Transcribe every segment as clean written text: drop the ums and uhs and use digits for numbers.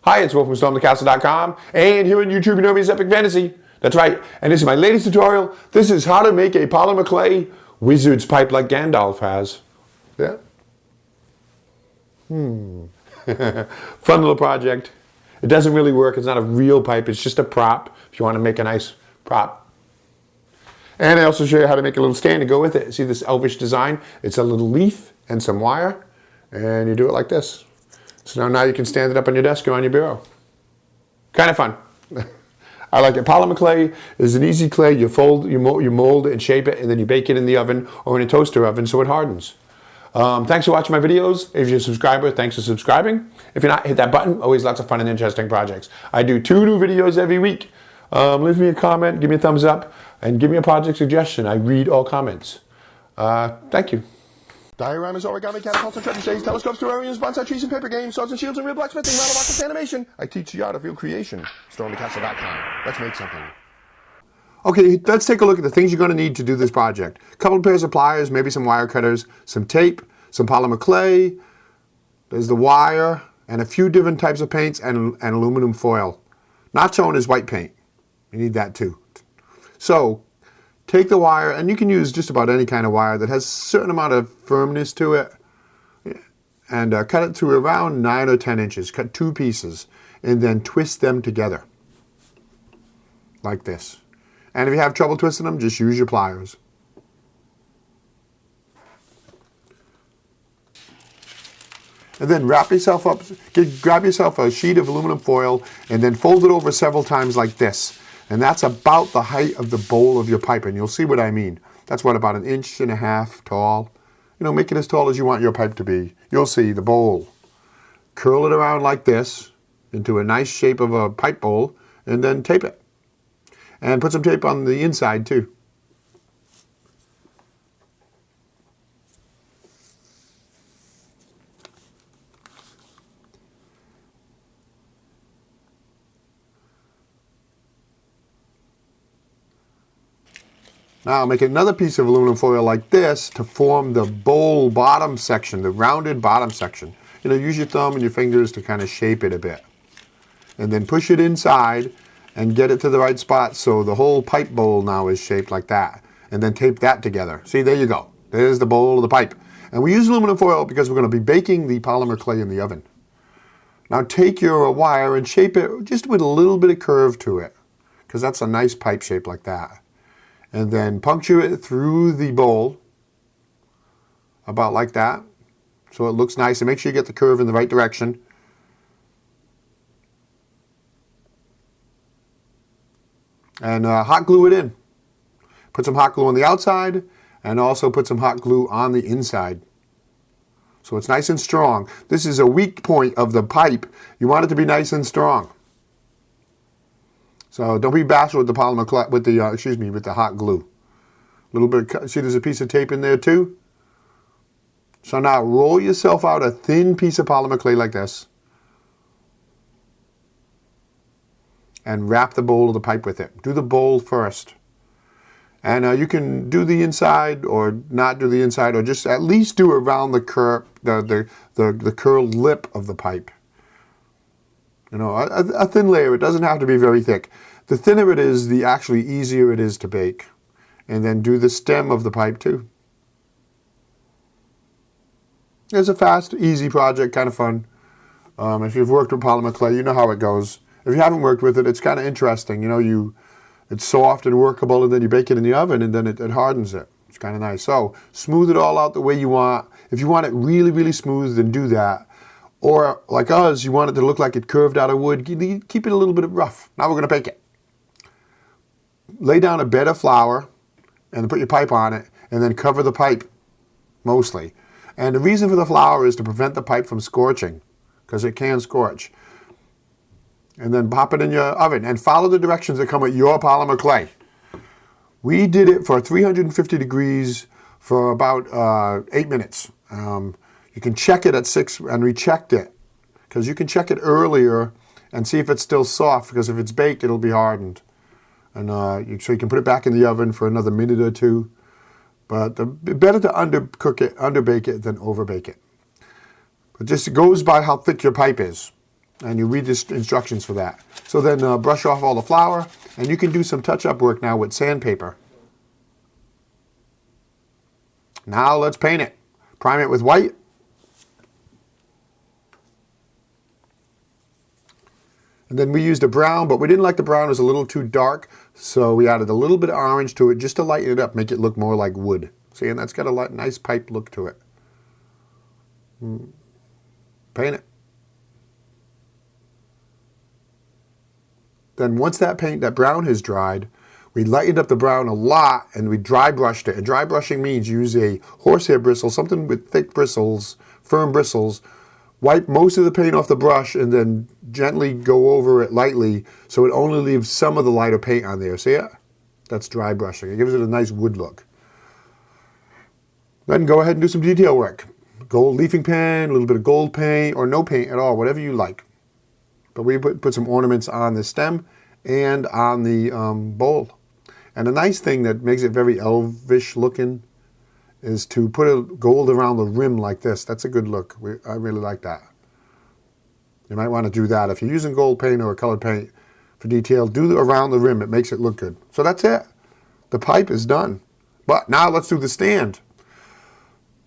Hi, it's Will from StormTheCastle.com, and here on YouTube you know me as Epic Fantasy. That's right, and this is my latest tutorial. This is how to make a polymer clay wizard's pipe like Gandalf has. Yeah? Fun little project. It doesn't really work. It's not a real pipe. It's just a prop if you want to make a nice prop. And I also show you how to make a little stand to go with it. See this elvish design? It's a little leaf and some wire, and you do it like this. So now you can stand it up on your desk or on your bureau. Kind of fun. I like it. Polymer clay is an easy clay. You mold it and shape it, and then you bake it in the oven or in a toaster oven so it hardens. Thanks for watching my videos. If you're a subscriber, thanks for subscribing. If you're not, hit that button. Always lots of fun and interesting projects. I do 2 new videos every week. Leave me a comment, give me a thumbs up, and give me a project suggestion. I read all comments. Thank you. Dioramas, origami, catapults, and trebuchets, telescopes, terrariums, bonsai trees, and paper games, swords and shields, and real blacksmithing, model boxes, animation. I teach the art of real creation. StormTheCastle.com. Let's make something. Okay, let's take a look at the things you're going to need to do this project. A couple of pairs of pliers, maybe some wire cutters, some tape, some polymer clay, there's the wire, and a few different types of paints and aluminum foil. Not shown is white paint. You need that too. So, take the wire, and you can use just about any kind of wire that has a certain amount of firmness to it, and cut it to around 9 or 10 inches. Cut 2 pieces, and then twist them together, like this. And if you have trouble twisting them, just use your pliers. And then wrap yourself up, grab yourself a sheet of aluminum foil, and then fold it over several times like this. And that's about the height of the bowl of your pipe, and you'll see what I mean. That's what, about 1.5 inches tall. You know, make it as tall as you want your pipe to be. You'll see the bowl. Curl it around like this into a nice shape of a pipe bowl, and then tape it. And put some tape on the inside too. Now make another piece of aluminum foil like this to form the bowl bottom section, the rounded bottom section. You know, use your thumb and your fingers to kind of shape it a bit. And then push it inside and get it to the right spot so the whole pipe bowl now is shaped like that. And then tape that together. See, there you go. There's the bowl of the pipe. And we use aluminum foil because we're going to be baking the polymer clay in the oven. Now take your wire and shape it just with a little bit of curve to it, because that's a nice pipe shape like that. And then puncture it through the bowl, about like that, so it looks nice. And make sure you get the curve in the right direction. And hot glue it in. Put some hot glue on the outside, and also put some hot glue on the inside. So it's nice and strong. This is a weak point of the pipe. You want it to be nice and strong. So don't be bashful with the polymer with the hot glue. A little bit. See, there's a piece of tape in there too. So now roll yourself out a thin piece of polymer clay like this, and wrap the bowl of the pipe with it. Do the bowl first, and you can do the inside or not do the inside, or just at least do around the curve, the curled lip of the pipe. You know, a thin layer. It doesn't have to be very thick. The thinner it is, the actually easier it is to bake. And then do the stem of the pipe too. It's a fast, easy project, kind of fun. If you've worked with polymer clay, you know how it goes. If you haven't worked with it, it's kind of interesting. You know, it's soft and workable, and then you bake it in the oven, and then it hardens it. It's kind of nice. So smooth it all out the way you want. If you want it really, really smooth, then do that. Or like us, you want it to look like it curved out of wood, keep it a little bit rough. Now we're going to bake it. Lay down a bed of flour and put your pipe on it, and then cover the pipe mostly. And the reason for the flour is to prevent the pipe from scorching, because it can scorch. And then pop it in your oven and follow the directions that come with your polymer clay. We did it for 350 degrees for about 8 minutes. You can check it at 6, and we checked it, because you can check it earlier and see if it's still soft, because if it's baked, it'll be hardened. And so you can put it back in the oven for another minute or 2. But better to underbake it than overbake it. It just goes by how thick your pipe is. And you read the instructions for that. So then brush off all the flour, and you can do some touch-up work now with sandpaper. Now let's paint it. Prime it with white. And then we used a brown, but we didn't like the brown. It was a little too dark, so we added a little bit of orange to it just to lighten it up, make it look more like wood. See, and that's got a nice pipe look to it. Paint it. Then once that brown has dried, we lightened up the brown a lot and we dry brushed it. And dry brushing means use a horsehair bristle, something with thick bristles, firm bristles. Wipe most of the paint off the brush and then gently go over it lightly so it only leaves some of the lighter paint on there. See it? That's dry brushing. It gives it a nice wood look. Then go ahead and do some detail work. Gold leafing pen, a little bit of gold paint, or no paint at all, whatever you like. But we put some ornaments on the stem and on the bowl. And a nice thing that makes it very elvish looking is to put a gold around the rim like this. That's a good look. I really like that. You might want to do that. If you're using gold paint or colored paint for detail, do around the rim. It makes it look good. So that's it. The pipe is done. But now let's do the stand.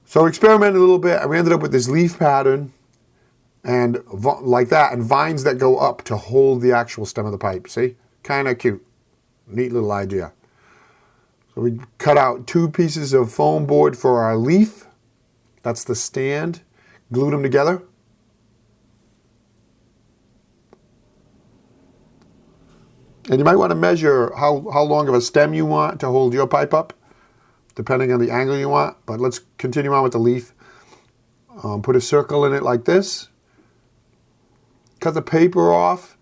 So experiment a little bit, and we ended up with this leaf pattern and like that, and vines that go up to hold the actual stem of the pipe. See? Kind of cute. Neat little idea. So we cut out 2 pieces of foam board for our leaf. That's the stand. Glued them together. And you might want to measure how long of a stem you want to hold your pipe up, depending on the angle you want. But let's continue on with the leaf. Put a circle in it like this. Cut the paper off.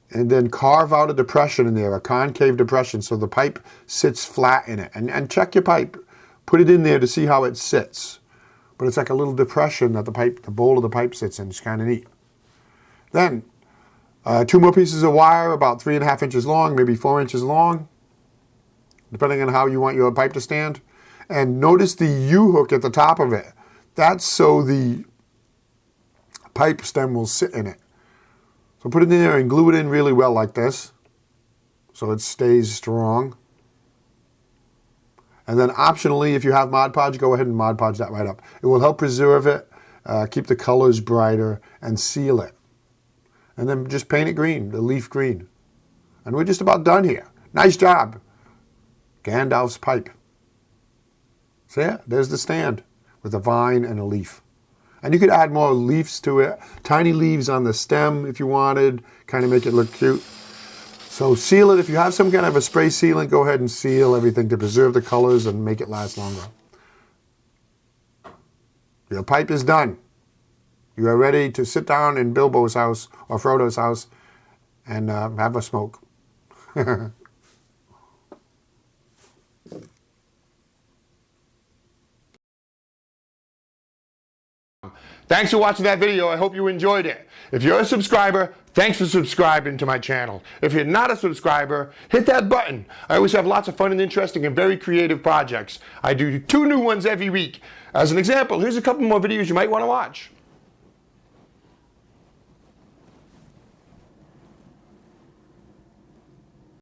And then carve out a depression in there, a concave depression, so the pipe sits flat in it. And check your pipe. Put it in there to see how it sits. But it's like a little depression that the bowl of the pipe sits in. It's kind of neat. Then, 2 more pieces of wire, about 3.5 inches long, maybe 4 inches long, depending on how you want your pipe to stand. And notice the U-hook at the top of it. That's so the pipe stem will sit in it. So put it in there and glue it in really well like this, so it stays strong. And then optionally, if you have Mod Podge, go ahead and Mod Podge that right up. It will help preserve it, keep the colors brighter, and seal it. And then just paint it green, the leaf green. And we're just about done here. Nice job. Gandalf's pipe. See it? There's the stand with a vine and a leaf. And you could add more leaves to it. Tiny leaves on the stem if you wanted. Kind of make it look cute. So seal it. If you have some kind of a spray sealant, go ahead and seal everything to preserve the colors and make it last longer. Your pipe is done. You are ready to sit down in Bilbo's house or Frodo's house and have a smoke. Thanks for watching that video. I hope you enjoyed it. If you're a subscriber, thanks for subscribing to my channel. If you're not a subscriber, hit that button. I always have lots of fun and interesting and very creative projects. I do 2 new ones every week. As an example, here's a couple more videos you might want to watch.